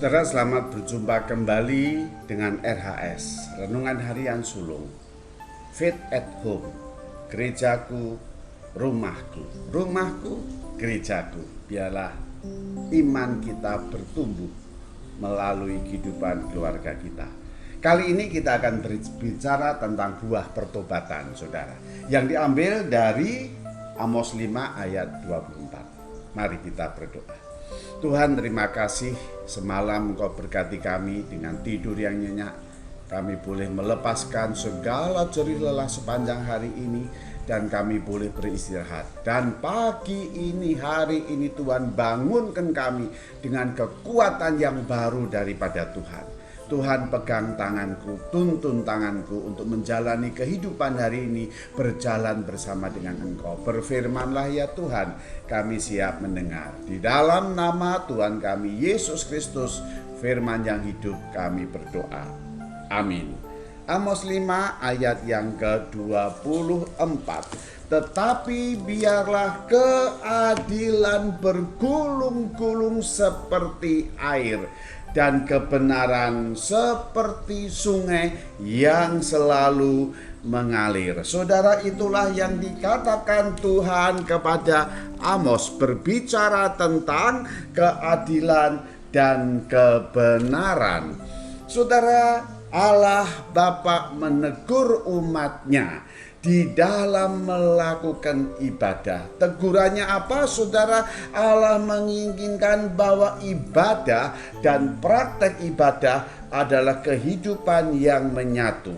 Saudara, selamat berjumpa kembali dengan RHS, Renungan Harian Sulung. Faith at Home, gerejaku, rumahku. Rumahku, gerejaku. Biarlah iman kita bertumbuh melalui kehidupan keluarga kita. Kali ini kita akan berbicara tentang buah pertobatan, saudara, yang diambil dari Amos 5 ayat 24. Mari kita berdoa. Tuhan, terima kasih semalam Engkau berkati kami dengan tidur yang nyenyak. Kami boleh melepaskan segala jerih lelah sepanjang hari ini dan kami boleh beristirahat. Dan pagi ini, hari ini Tuhan bangunkan kami dengan kekuatan yang baru daripada Tuhan. Tuhan, pegang tanganku, tuntun tanganku untuk menjalani kehidupan hari ini, berjalan bersama dengan Engkau. Berfirmanlah ya Tuhan, kami siap mendengar. Di dalam nama Tuhan kami Yesus Kristus, firman yang hidup, kami berdoa. Amin. Amos 5 ayat yang ke-24. Tetapi biarlah keadilan bergulung-gulung seperti air, dan kebenaran seperti sungai yang selalu mengalir. Saudara, itulah yang dikatakan Tuhan kepada Amos, berbicara tentang keadilan dan kebenaran. Saudara, Allah Bapa menegur umatnya di dalam melakukan ibadah. Tegurannya apa, saudara? Allah menginginkan bahwa ibadah dan praktek ibadah adalah kehidupan yang menyatu.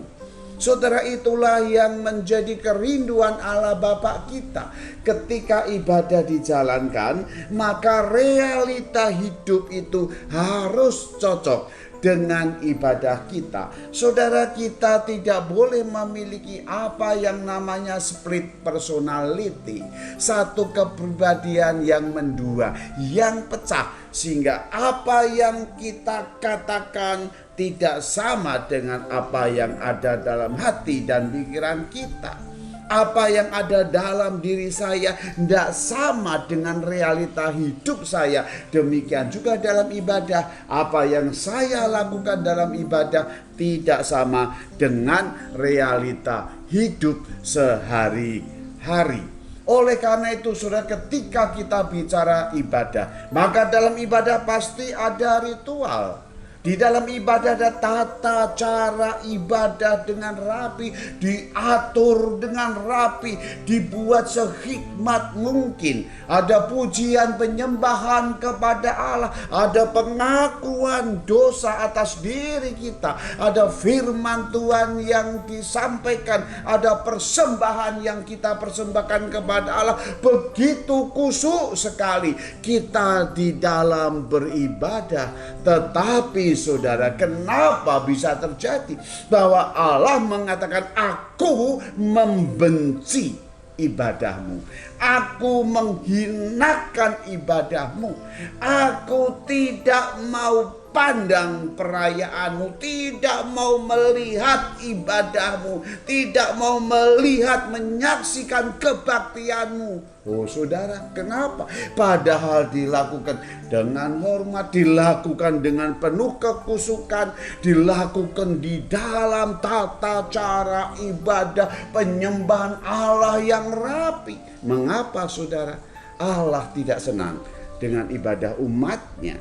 Saudara, itulah yang menjadi kerinduan Allah Bapa kita. Ketika ibadah dijalankan, maka realita hidup itu harus cocok dengan ibadah kita. Saudara, kita tidak boleh memiliki apa yang namanya split personality, satu kepribadian yang mendua, yang pecah, sehingga apa yang kita katakan tidak sama dengan apa yang ada dalam hati dan pikiran kita. Apa yang ada dalam diri saya tidak sama dengan realita hidup saya. Demikian juga dalam ibadah. Apa yang saya lakukan dalam ibadah tidak sama dengan realita hidup sehari-hari. Oleh karena itu, saudara, ketika kita bicara ibadah, maka dalam ibadah pasti ada ritual. Di dalam ibadah ada tata cara ibadah dengan rapi, diatur dengan rapi, dibuat sehikmat mungkin. Ada pujian penyembahan kepada Allah, ada pengakuan dosa atas diri kita, ada firman Tuhan yang disampaikan, ada persembahan yang kita persembahkan kepada Allah. Begitu kusuk sekali kita di dalam beribadah. Tetapi saudara, kenapa bisa terjadi bahwa Allah mengatakan aku membenci ibadahmu, aku menghinakan ibadahmu, aku tidak mau pandang perayaanmu, tidak mau melihat ibadahmu, tidak mau melihat, menyaksikan kebaktianmu. Oh saudara, kenapa? Padahal dilakukan dengan hormat, dilakukan dengan penuh kekusukan, dilakukan di dalam tata cara ibadah penyembahan Allah yang rapi. Mengapa saudara? Allah tidak senang dengan ibadah umatnya.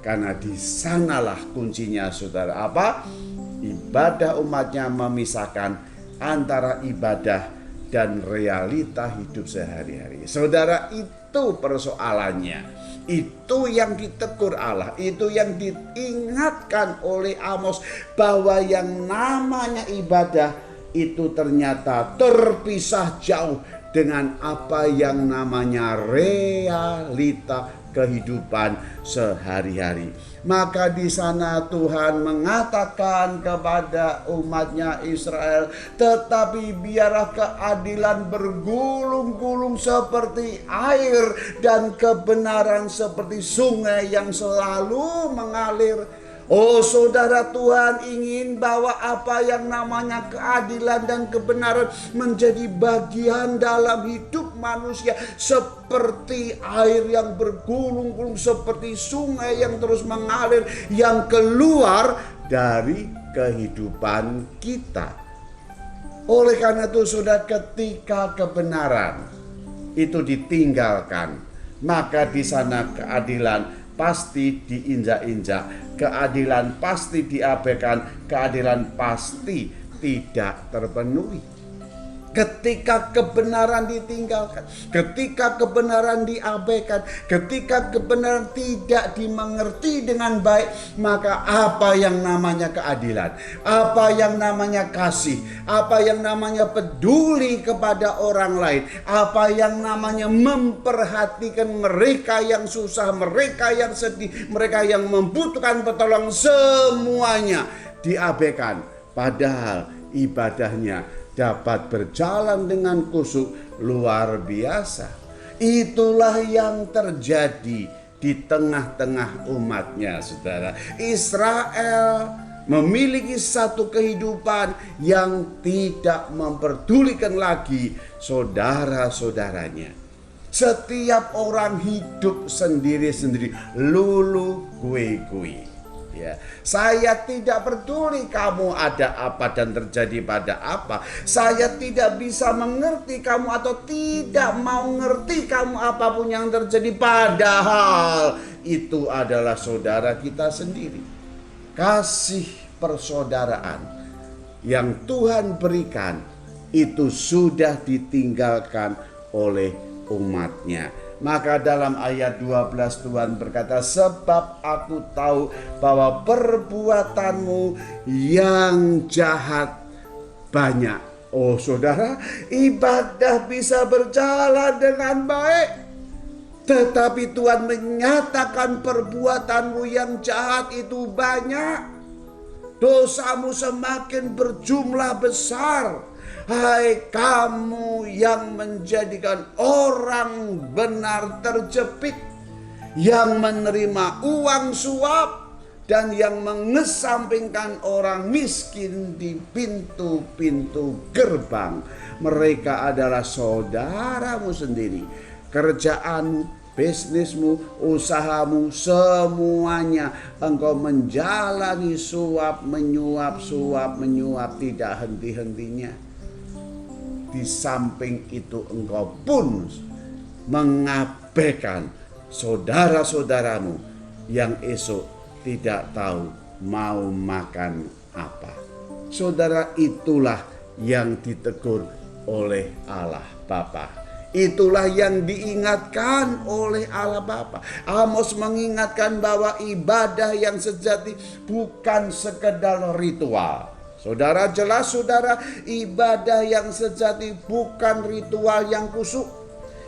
Karena di sanalah kuncinya, saudara. Apa? Ibadah umatnya memisahkan antara ibadah dan realita hidup sehari-hari. Saudara, itu persoalannya. Itu yang ditegur Allah, itu yang diingatkan oleh Amos, bahwa yang namanya ibadah itu ternyata terpisah jauh dengan apa yang namanya realita kehidupan sehari-hari. Maka di sana Tuhan mengatakan kepada umatnya Israel, tetapi biarlah keadilan bergulung-gulung seperti air dan kebenaran seperti sungai yang selalu mengalir. Oh saudara, Tuhan ingin bahwa apa yang namanya keadilan dan kebenaran menjadi bagian dalam hidupmu. manusia seperti air yang bergulung-gulung, seperti sungai yang terus mengalir, yang keluar dari kehidupan kita. Oleh karena itu saudara, ketika kebenaran itu ditinggalkan, maka di sana keadilan pasti diinjak-injak, keadilan pasti diabaikan, keadilan pasti tidak terpenuhi. Ketika kebenaran ditinggalkan, ketika kebenaran diabaikan, ketika kebenaran tidak dimengerti dengan baik, maka apa yang namanya keadilan, apa yang namanya kasih, apa yang namanya peduli kepada orang lain, apa yang namanya memperhatikan mereka yang susah, mereka yang sedih, mereka yang membutuhkan pertolongan, semuanya diabaikan. Padahal ibadahnya dapat berjalan dengan khusyuk luar biasa. Itulah yang terjadi di tengah-tengah umatnya, saudara. Israel memiliki satu kehidupan yang tidak memperdulikan lagi saudara-saudaranya. Setiap orang hidup sendiri-sendiri, lulu gue. Ya, saya tidak peduli kamu ada apa dan terjadi pada apa. Saya tidak bisa mengerti kamu atau tidak mau ngerti kamu apapun yang terjadi. Padahal itu adalah saudara kita sendiri. Kasih persaudaraan yang Tuhan berikan itu sudah ditinggalkan oleh umatnya. Maka dalam ayat 12 Tuhan berkata, sebab aku tahu bahwa perbuatanmu yang jahat banyak. Oh saudara, ibadah bisa berjalan dengan baik, tetapi Tuhan menyatakan perbuatanmu yang jahat itu banyak. Dosamu semakin berjumlah besar. Hai kamu yang menjadikan orang benar terjepit, yang menerima uang suap, dan yang mengesampingkan orang miskin di pintu-pintu gerbang. Mereka adalah saudaramu sendiri. Kerjaanmu, bisnismu, usahamu, semuanya engkau menjalani suap menyuap, suap menyuap, tidak henti-hentinya. Di samping itu engkau pun mengabaikan saudara-saudaramu yang esok tidak tahu mau makan apa. Saudara, itulah yang ditegur oleh Allah Bapa. Itulah yang diingatkan oleh Allah Bapa. Amos mengingatkan bahwa ibadah yang sejati bukan sekedar ritual. Saudara, jelas saudara, ibadah yang sejati bukan ritual yang khusyuk.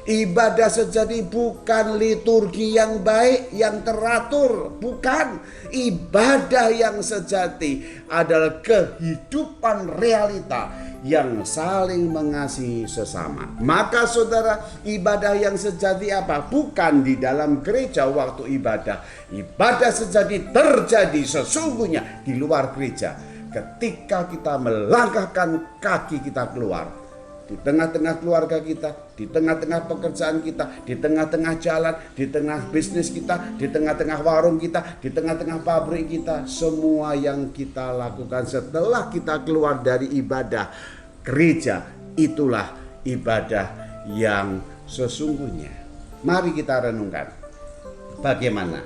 Ibadah sejati bukan liturgi yang baik, yang teratur. Bukan. Ibadah yang sejati adalah kehidupan realita yang saling mengasihi sesama. Maka saudara, ibadah yang sejati apa? Bukan di dalam gereja waktu ibadah. Ibadah sejati terjadi sesungguhnya di luar gereja. Ketika kita melangkahkan kaki kita keluar, di tengah-tengah keluarga kita, di tengah-tengah pekerjaan kita, di tengah-tengah jalan, di tengah bisnis kita, di tengah-tengah warung kita, di tengah-tengah pabrik kita, semua yang kita lakukan setelah kita keluar dari ibadah gereja, itulah ibadah yang sesungguhnya. Mari kita renungkan bagaimana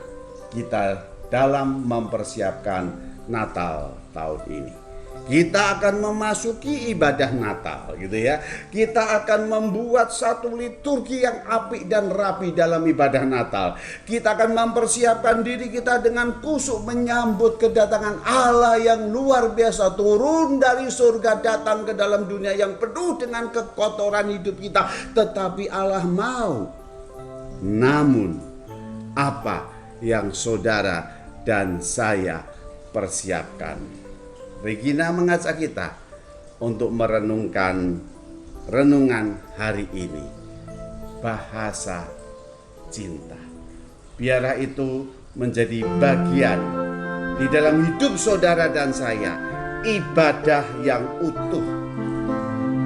kita dalam mempersiapkan Natal tahun ini. Kita akan memasuki ibadah Natal gitu ya. Kita akan membuat satu liturgi yang apik dan rapi dalam ibadah Natal. Kita akan mempersiapkan diri kita dengan khusyuk menyambut kedatangan Allah yang luar biasa, turun dari surga datang ke dalam dunia yang penuh dengan kekotoran hidup kita. Tetapi Allah mau. Namun apa yang saudara dan saya persiapkan? Regina mengajak kita untuk merenungkan renungan hari ini, bahasa cinta. Biarlah itu menjadi bagian di dalam hidup saudara dan saya, ibadah yang utuh,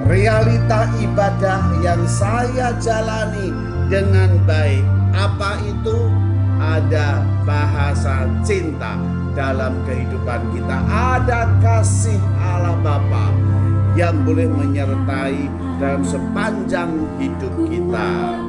realita ibadah yang saya jalani dengan baik. Apa itu? Ada bahasa cinta dalam kehidupan kita. Ada kasih Allah Bapa yang boleh menyertai dalam sepanjang hidup kita.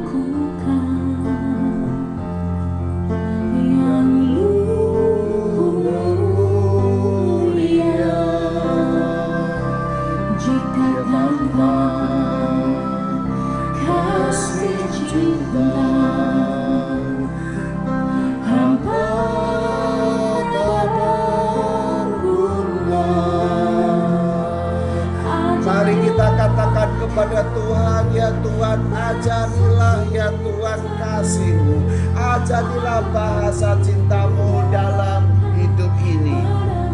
Mari kita katakan kepada Tuhan, ya Tuhan ajarilah ya Tuhan kasih-Mu, ajarilah bahasa cinta-Mu dalam hidup ini,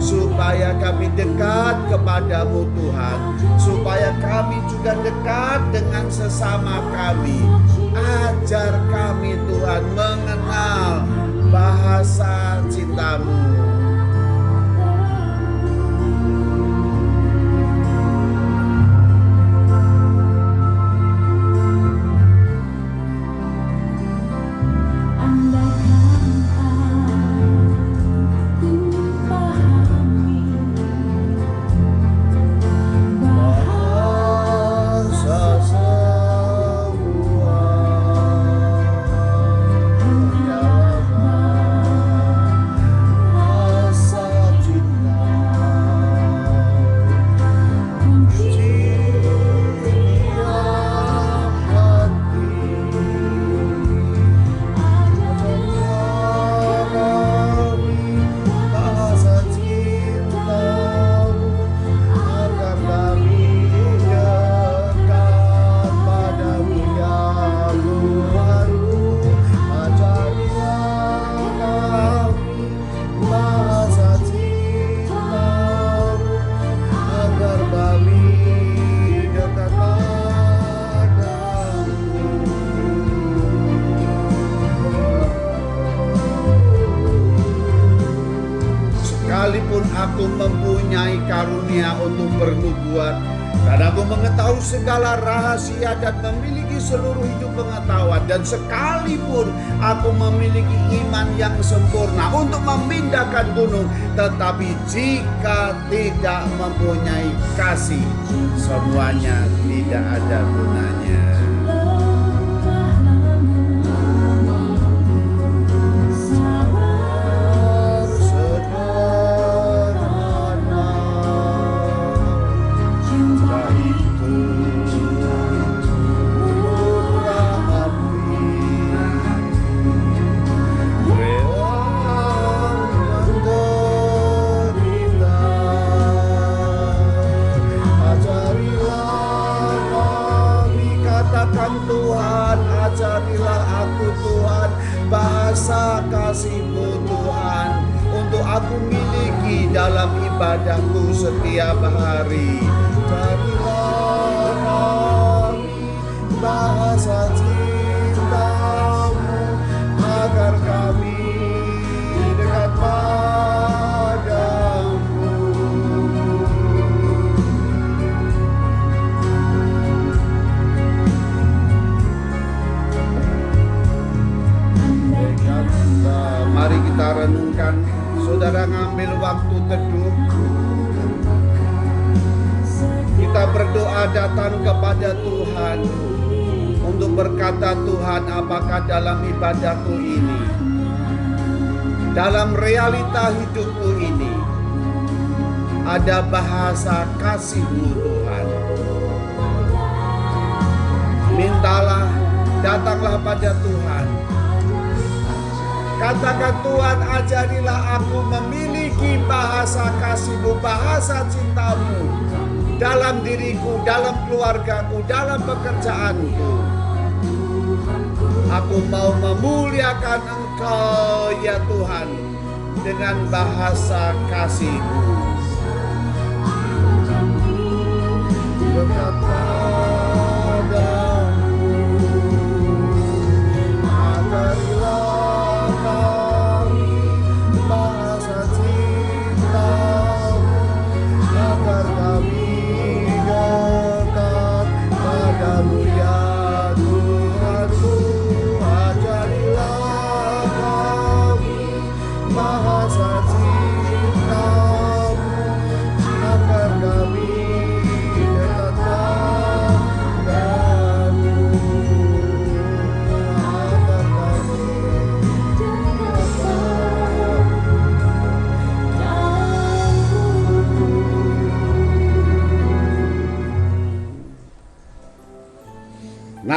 supaya kami dekat kepadamu Tuhan, supaya kami juga dekat dengan sesama kami. Ajar kami Tuhan mengenal bahasa cinta-Mu. Sekalipun aku mempunyai karunia untuk bernubuat, dan aku mengetahui segala rahasia dan memiliki seluruh hidup pengetahuan, dan sekalipun aku memiliki iman yang sempurna untuk memindahkan gunung, tetapi jika tidak mempunyai kasih, semuanya tidak ada gunanya. Tuhan, ajarilah aku Tuhan bahasa kasih-Mu Tuhan, untuk aku miliki dalam ibadahku setiap hari. Ajarilah kami bahasa cinta-Mu, agar kami dekat padamu. Mari kita renungkan, saudara, ngambil waktu teduh. Kita berdoa datang kepada Tuhan untuk berkata, Tuhan, apakah dalam ibadahku ini, dalam realita hidupku ini, ada bahasa kasih-Mu Tuhan. Mintalah, datanglah pada Tuhan. Katakan, Tuhan, ajarilah aku memiliki bahasa kasih-Mu, bahasa cinta-Mu dalam diriku, dalam keluargaku, dalam pekerjaanku. Aku mau memuliakan Engkau ya Tuhan dengan bahasa kasih-Mu.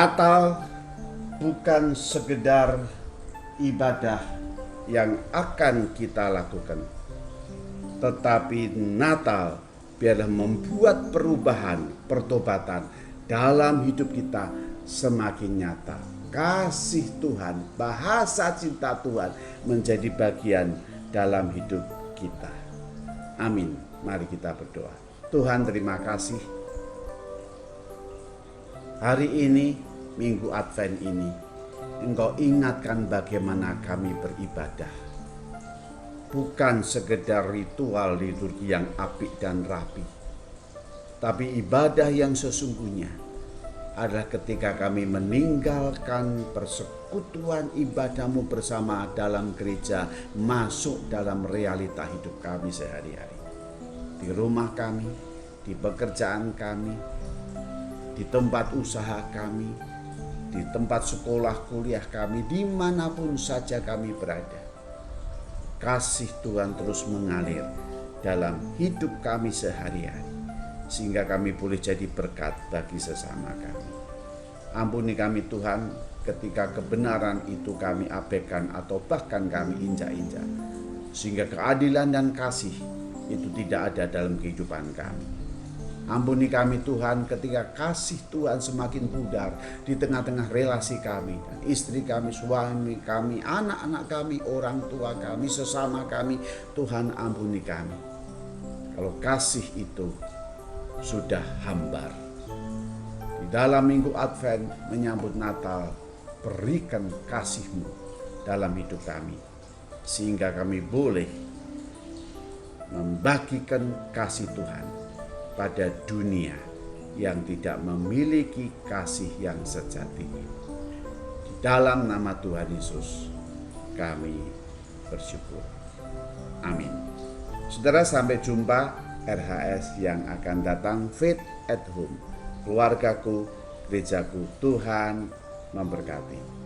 Natal bukan sekedar ibadah yang akan kita lakukan, tetapi Natal biarlah membuat perubahan, pertobatan dalam hidup kita semakin nyata. Kasih Tuhan, bahasa cinta Tuhan menjadi bagian dalam hidup kita. Amin. Mari kita berdoa. Tuhan, terima kasih. Hari ini, Minggu Advent ini, Engkau ingatkan bagaimana kami beribadah. Bukan sekedar ritual liturgi yang apik dan rapi, tapi ibadah yang sesungguhnya adalah ketika kami meninggalkan persekutuan ibadahmu bersama dalam gereja, masuk dalam realita hidup kami sehari-hari. Di rumah kami, di pekerjaan kami, di tempat usaha kami, di tempat sekolah kuliah kami, dimanapun saja kami berada. Kasih Tuhan terus mengalir dalam hidup kami sehari-hari, sehingga kami boleh jadi berkat bagi sesama kami. Ampuni kami Tuhan ketika kebenaran itu kami abaikan atau bahkan kami injak-injak, sehingga keadilan dan kasih itu tidak ada dalam kehidupan kami. Ampuni kami Tuhan ketika kasih Tuhan semakin pudar di tengah-tengah relasi kami, dan istri kami, suami kami, anak-anak kami, orang tua kami, sesama kami. Tuhan, ampuni kami kalau kasih itu sudah hambar. Di dalam Minggu Advent menyambut Natal, berikan kasih-Mu dalam hidup kami, sehingga kami boleh membagikan kasih Tuhan pada dunia yang tidak memiliki kasih yang sejati. Di dalam nama Tuhan Yesus kami bersyukur. Amin. Saudara, sampai jumpa RHS yang akan datang. Faith at Home, keluargaku, gerejaku. Tuhan memberkati.